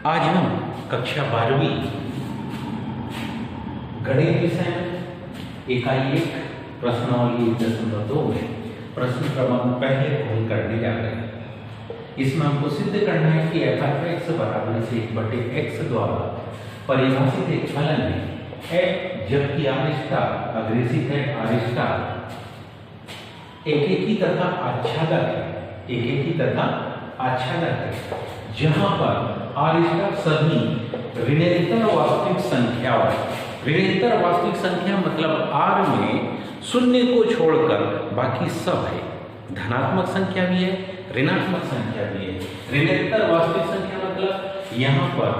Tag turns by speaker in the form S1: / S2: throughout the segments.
S1: आज हम कक्षा 12वीं गणित विषय में इकाई 1 प्रश्नावली 1.2 में प्रश्न क्रमांक पहले को हल करने जा रहे हैं। इसमें हमको सिद्ध करना है कि f(x) बराबर से 1/x द्वारा परिभाषित एक फलन है f जबकि r स्टार अग्रेसित है, r स्टार एकेकी तथा आच्छादक है, एकेकी तथा आच्छादक है, जहां पर r स्टार सभी ऋणात्मक वास्तविक संख्याओं, ऋणात्मक वास्तविक संख्या मतलब r में शून्य को छोड़कर बाकी सब है। धनात्मक संख्या भी है, ऋणात्मक संख्या भी है। ऋणात्मक वास्तविक संख्या मतलब यहाँ पर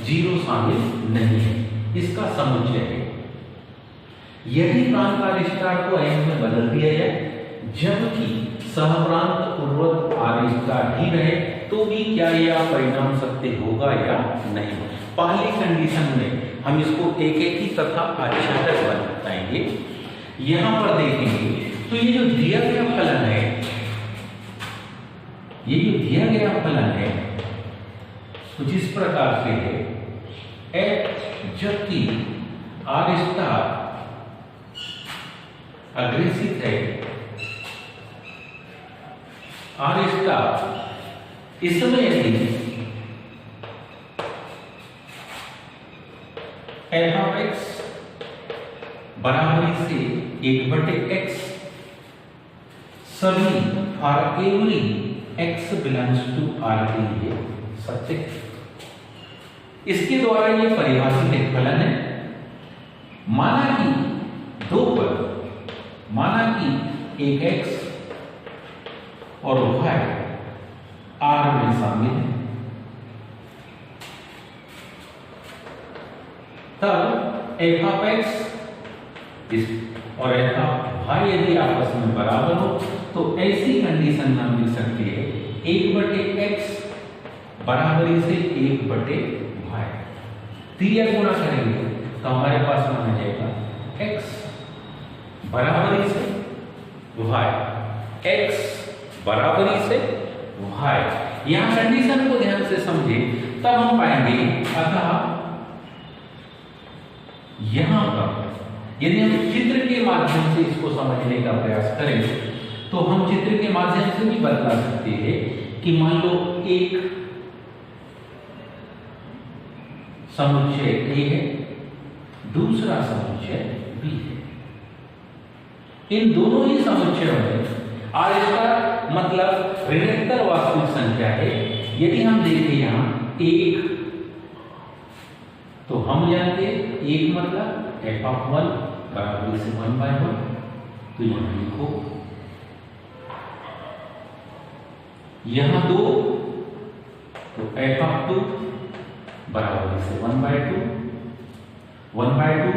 S1: जीरो शामिल नहीं है, इसका समुच्चय है। यदि प्रांत r स्टार को n में बदल दिया जाए जबकि सहप्रांत पूर्वक r स्टार ही रहे तो भी क्या यह परिणाम सत्य होगा या नहीं। पहली कंडीशन में हम इसको एकेकी तथा आच्छादक बताएंगे। यहां पर देखेंगे तो ये जो दिया गया फलन है, ये जो दिया गया फलन है कुछ इस प्रकार से है f जबकि r स्टार अग्रेसित है, r स्टार इसमें यदि f(x) बराबरी से 1/x सभी for every x belongs to r के लिए सत्य है। इसके द्वारा ये परिभाषित एक फलन है। माना कि दो पर, माना कि एक x और y r में शामिल है, तब f(x) और f(y) यदि आपस में बराबर हो तो ऐसी कंडीशन में हम लिख सकते हैं 1/x बराबरी से 1/y। तीय गुणा करेंगे तो हमारे पास माना जाएगा x बराबरी से y, x बराबरी से y। यहां कंडीशन को ध्यान से समझे तब हम पाएंगे। अतः यहां पर यदि हम चित्र के माध्यम से इसको समझने का प्रयास करें तो हम चित्र के माध्यम से भी बतला सकते हैं कि मान लो एक समुच्चय A है, दूसरा समुच्चय B है। इन दोनों ही समुच्चयों में r स्टार मतलब ऋणात्मक वास्तविक संख्या है। यदि हम देखें यहां एक तो हम जानते हैं एक मतलब f(1) बराबर से 1/1, तो यहां लिखो। यहां दो तो f(2) बराबर से 1/2, 1/2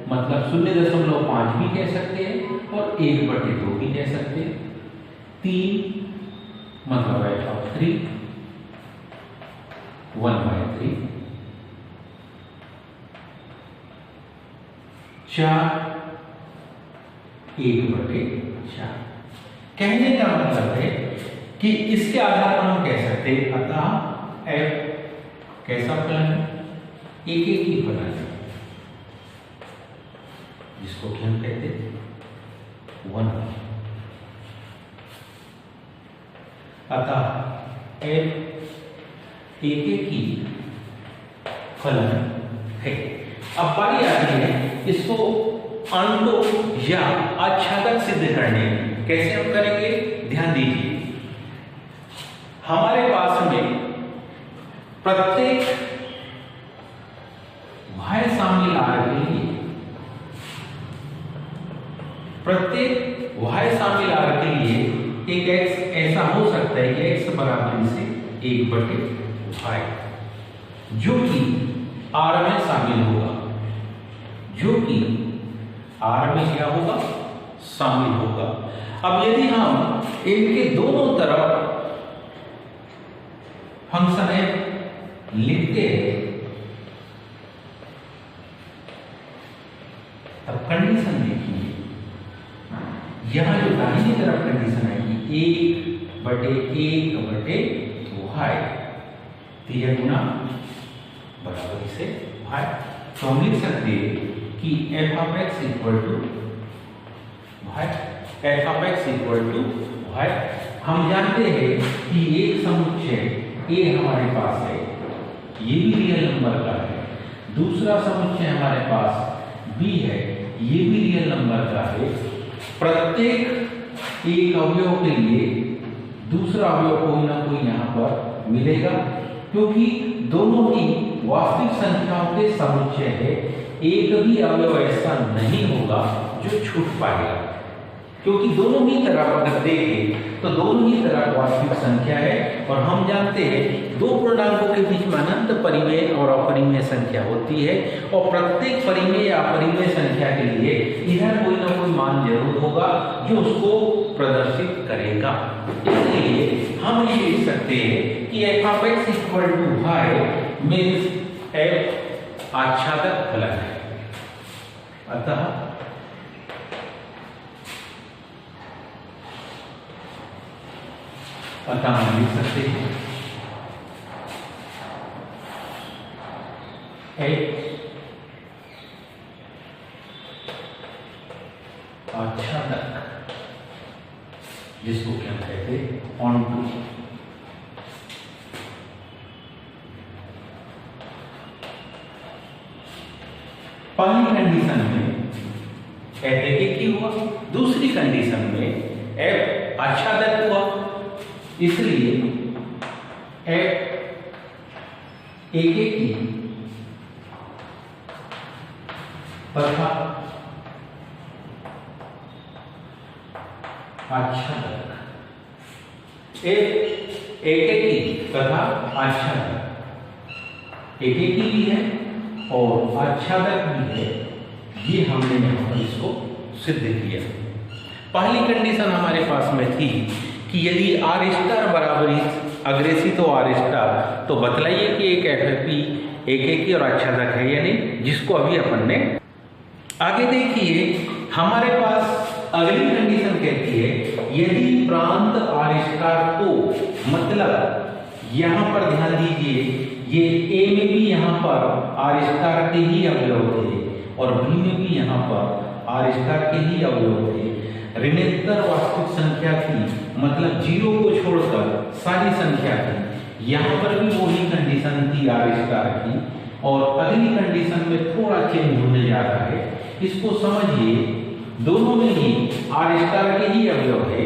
S1: मतलब 0.5 भी कह सकते हैं और 1/2 भी कह सकते हैं। 3 मतलब f(3) 1/3, 4 1/4। कहने का मतलब है कि इसके आधार पर हम कह सकते हैं अतः f कैसा फलन है, एकेकी फलन है, जिसको कि हम कहते हैं 1। अतः f एकेकी फलन है। अब बारी आती है इसको अंतों या आच्छादक सिद्ध करने। कैसे हम करेंगे, ध्यान दीजिए। हमारे पास में प्रत्येक y शामिल r के लिए, प्रत्येक y शामिल r के लिए एक x ऐसा हो सकता है कि x बराबर से 1/y जो कि r में शामिल होगा, जो कि r में क्या होगा, शामिल होगा। अब यदि हम इनके दोनों तरफ फंक्शन f लिखते हैं तब कंडीशन देखिए। यहां जो दाहिनी तरफ कंडीशन आएगी 1/1/y, 3 गुना बराबरी से y। तो हम लिख सकते हैं कि f of x equal to y, f of x equal to y। हम जानते हैं कि एक समुच्चय a हमारे पास है, ये भी रियल नंबर का है, दूसरा समुच्चय हमारे पास b है, ये भी रियल नंबर का है। प्रत्येक एक अवयव के लिए दूसरा अवयव कोई ना कोई यहाँ पर मिलेगा, क्योंकि दोनों ही वास्तविक संख्याओं के समुच्चय है। एक भी अवयव ऐसा नहीं होगा जो छूट पाएगा, क्योंकि दोनों ही तरफ अगर देखें तो दोनों ही तरफ वास्तविक संख्या है। और हम जानते हैं दो पूर्णांकों के बीच में अनंत परिमेय और अपरिमेय संख्या होती है, और प्रत्येक परिमेय या अपरिमेय संख्या के लिए इधर कोई ना कोई मान जरूर होगा जो उसको प्रदर्शित करेगा। इसलिए हम ये लिख सकते हैं कि f of x equal to y means f आच्छादक फलन है। अतः हम लिख सकते हैं आच्छादक, जिसको क्या कहते हैं ऑनटू। पहली कंडीशन में f एक ही हुआ, दूसरी कंडीशन में f आच्छादक हुआ, इसलिए f एक ही तथा आच्छादक, f एक ही तथा आच्छादक एक ही भी है और आच्छादक भी है। ये हमने यहाँ पर इसको सिद्ध किया। पहली कंडीशन हमारे पास में थी कि यदि r स्टार बराबरी अग्रेसी तो r स्टार, तो बतलाइए कि एक FFP एक ही और आच्छादक है या नहीं, जिसको अभी अपन ने आगे देखिए। हमारे पास अगली कंडीशन कहती है यदि प्रांत r स्टार को, मतलब यहाँ पर ध्यान दीजिए, ये A में भी यहाँ पर r स्टार के ही अवयव थे और B में भी यहाँ पर r स्टार के ही अवयव थे। ऋणात्मक वास्तविक संख्या थी, मतलब जीरो को छोड़कर सारी संख्या थी। यहाँ पर भी वही कंडीशन थी r स्टार की, और अगली कंडीशन में थोड़ा चेंज होने जा रहा है। इसको समझिए, दोनों में ही r स्टार के ही अवयव है,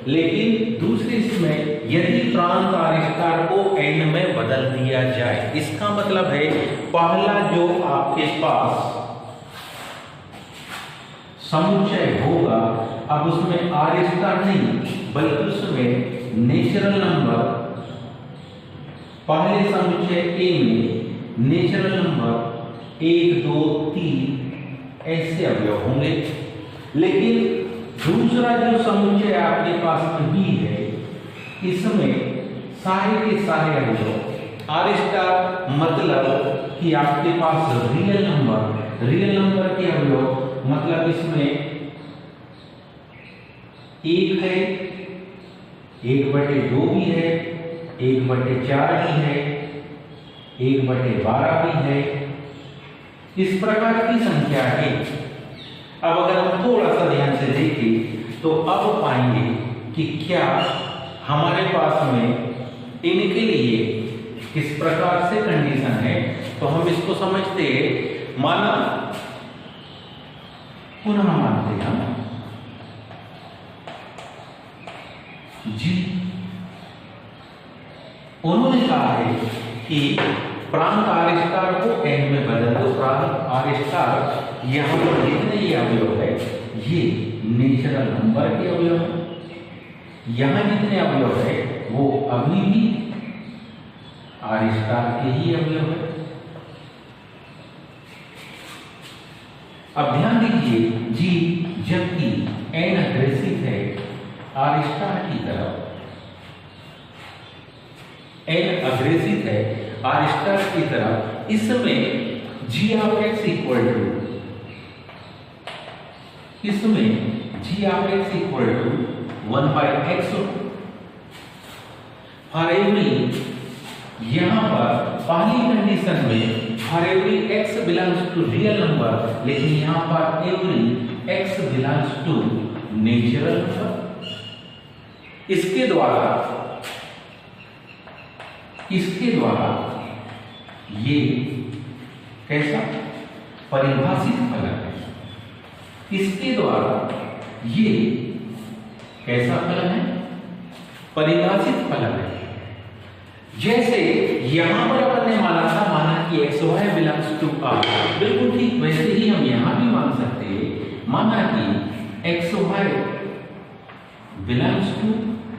S1: लेकिन दूसरी इसमें यदि प्रांत r स्टार को n में बदल दिया जाए, इसका मतलब है पहला जो आपके पास समुच्चय होगा, अब उसमें r स्टार नहीं बल्कि उसमें नेचुरल नंबर, पहले समुच्चय A में नेचुरल नंबर 1 2 3 ऐसे अवयव होंगे। लेकिन दूसरा जो समुच्चय आपके पास में B है, इसमें सारे के सारे अवयव r स्टार, मतलब कि आपके पास रियल नंबर के अवयव, मतलब इसमें 1 है, 1/2 भी है, 1/4 भी है, 1/12 भी है, इस प्रकार की संख्या है। अब अगर हम थोड़ा सा ध्यान से देखें तो अब पाएंगे कि क्या हमारे पास में इनके लिए किस प्रकार से कंडीशन है। तो हम इसको समझते हैं, माना पुनः मानते हैं हम जी, उन्होंने कहा है कि प्रांत r स्टार को n में बदल दो। प्रांत r स्टार यहाँ पर जितने ये अवयव है ये नेचुरल नंबर के अवयव है, यहाँ जितने अवयव है वो अभी भी r स्टार के ही अवयव है। अब ध्यान दीजिए जी, जबकि n अग्रेसिव है r स्टार की तरफ, n अग्रेसिव है r स्टार की तरफ, इसमें g of x equal to, इसमें g of x equal to 1/x for every यहां पर पहली कंडीशन में for every x belongs to real number, लेकिन यहां पर every x belongs to natural number. इसके द्वारा ये कैसा परिभाषित फलन है, इसके द्वारा ये कैसा फलन है, परिभाषित फलन है। जैसे यहां पर अपन ने माना कि x y belongs to R, बिल्कुल ठीक वैसे ही हम यहां भी मान सकते हैं, माना कि x y belongs to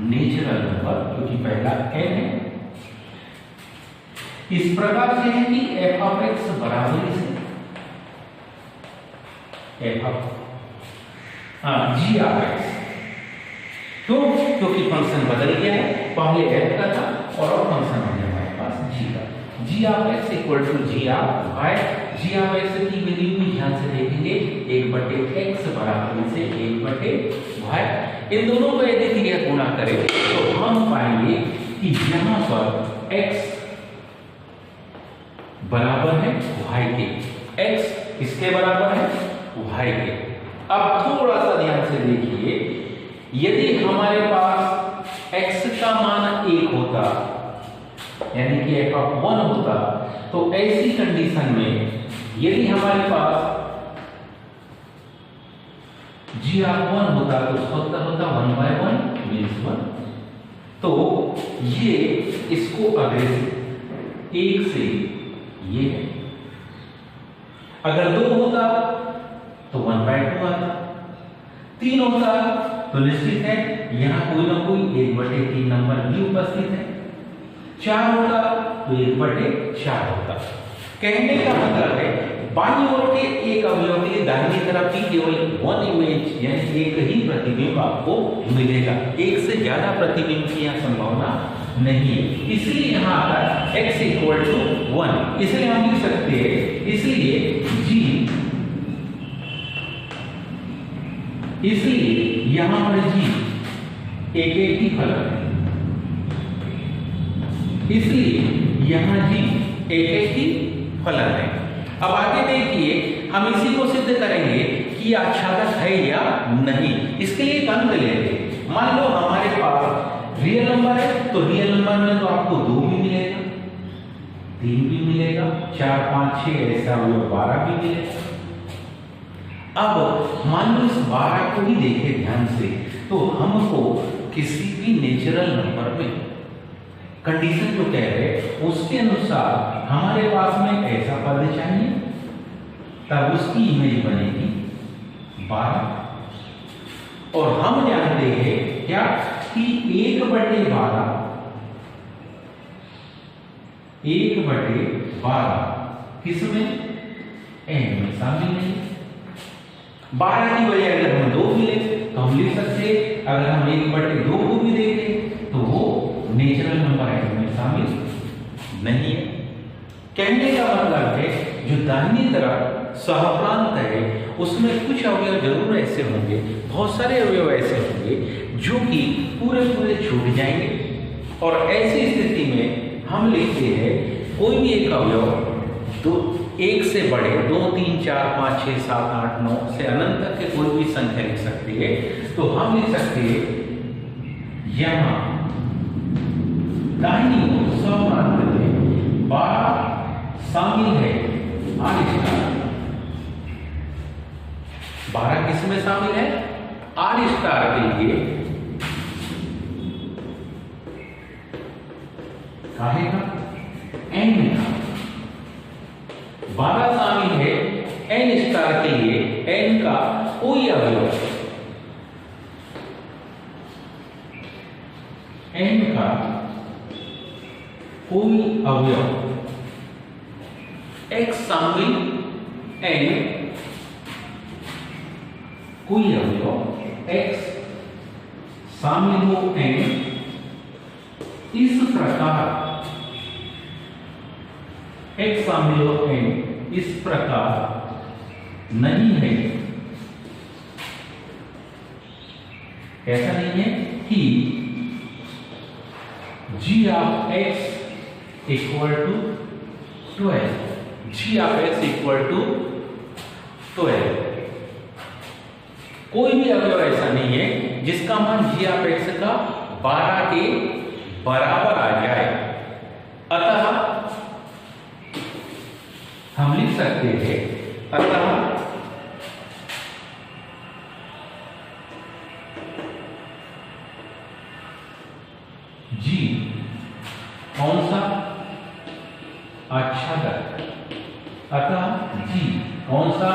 S1: natural number, क्योंकि पहला n है। इस प्रकार से है कि f ऑफ x बराबर से f of g of x, तो क्योंकि फंक्शन बदल गया है, पहले f का था और अब फंक्शन हो गया हमारे पास g का। g of x equal to g of y। g of x की वैल्यू भी ध्यान से देखेंगे 1/x बराबर से 1/y। इन दोनों को यदि क्रिया गुणा करें तो हम पाएंगे कि यहां पर x बराबर है y के, x किसके बराबर है, y के। अब थोड़ा सा ध्यान से देखिए, यदि हमारे पास x का मान 1 होता, यानी कि f ऑफ 1 होता, तो ऐसी कंडीशन में यदि हमारे पास g ऑफ 1 होता तो उसका उत्तर होता 1/1 मीन्स 1। तो ये इसको अग्रेसिव 1 से ये है, अगर 2 होता तो 1/2 आता, 3 होता तो निश्चित है यहां कोई ना कोई 1/3 नंबर भी उपस्थित है, 4 होता तो 1/4 होता। कहने का मतलब है बाईं ओर के एक अवयव के लिए दाहिनी तरफ भी केवल 1 इमेज यानी एक ही प्रतिबिंब आपको मिलेगा, एक से ज्यादा प्रतिबिंब की यहां संभावना नहीं है। इसलिए यहां पर x इक्वल टू 1, इसलिए हम लिख सकते हैं, इसलिए यहां पर g एक ही फलन है, इसलिए यहां g एक ही फलन है। अब आगे देखिए, हम इसी को सिद्ध करेंगे कि आच्छादक है या नहीं। इसके लिए एक अंक लेते हैं, मान लो हमारे पास रियल नंबर है, तो रियल नंबर में तो आपको 2 भी मिलेगा, 3 भी मिलेगा, 4 5 6 ऐसा हुआ 12 भी मिलेगा। अब मान लो इस 12 को ही देखें ध्यान से, तो हमको किसी भी नेचुरल नंबर में कंडीशन जो कह रहे उसके अनुसार हमारे पास में ऐसा पद चाहिए, तब उसकी इमेज बनेगी 12। और हम जानते हैं क्या कि 1/12 किसमें, n में शामिल नहीं। 12 की बजाय अगर हम 2 मिले तो हम लिख सकते, अगर हम 1/2 को भी देखें तो वो नेचुरल नंबर है में शामिल नहीं है। कहने का मतलब है जो दाहिनी तरफ सहप्रांत है उसमें कुछ अवयव जरूर ऐसे होंगे, बहुत सारे अवयव ऐसे होंगे जो कि पूरे छूट जाएंगे, और ऐसी स्थिति में हम लिखते हैं कोई भी एक अवयव तो 1 से बड़े 2 3 4 5 6 7 8 9 से अनंत तक के कोई भी संख्या लिख सकती है। तो हम लिख सकते हैं यहां दाहिनी ओर सहप्रांत में 12 शामिल है, 12 किस में शामिल है, R स्टार के लिए काहे का, n का 12 शामिल है n स्टार के लिए, n का कोई अवयव, n का कोई अवयव x शामिल n, कोई अवयव x शामिल हो n, इस प्रकार x शामिल हो n इस प्रकार नहीं है, ऐसा नहीं है कि g of x equal to 12, G of x equal to 12। कोई भी अवयव ऐसा नहीं है जिसका मान जी ऑफ एक्स का 12 के बराबर आ जाए। अतः हम लिख सकते हैं, अतः जी कौन सा आच्छादक, अतः जी कौन सा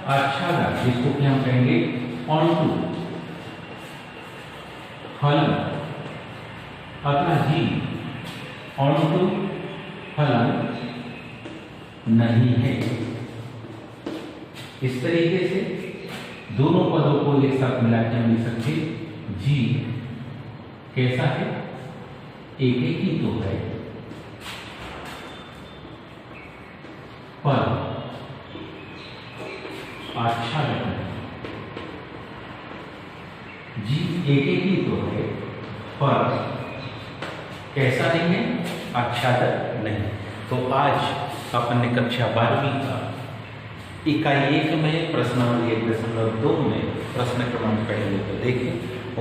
S1: आच्छादक, जिसको कि हम कहेंगे ऑनटू फलन, अतः जी ऑनटू फलन नहीं है। इस तरीके से दोनों पदों को एक साथ मिला के हम लिख सकते जी कैसा है, एक ही तो है, पर आच्छादक नहीं। जी एक ही तो है, पर कैसा नहीं है, आच्छादक नहीं। तो आज अपन ने कक्षा 12वीं का इकाई 1 में प्रश्नावली 1.2 में प्रश्न क्रमांक पहले तो देखें।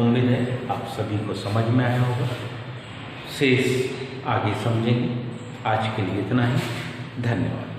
S1: उम्मीद है आप सभी को समझ में आया होगा। शेष आगे समझेंगे। आज के लिए इतना ही, धन्यवाद।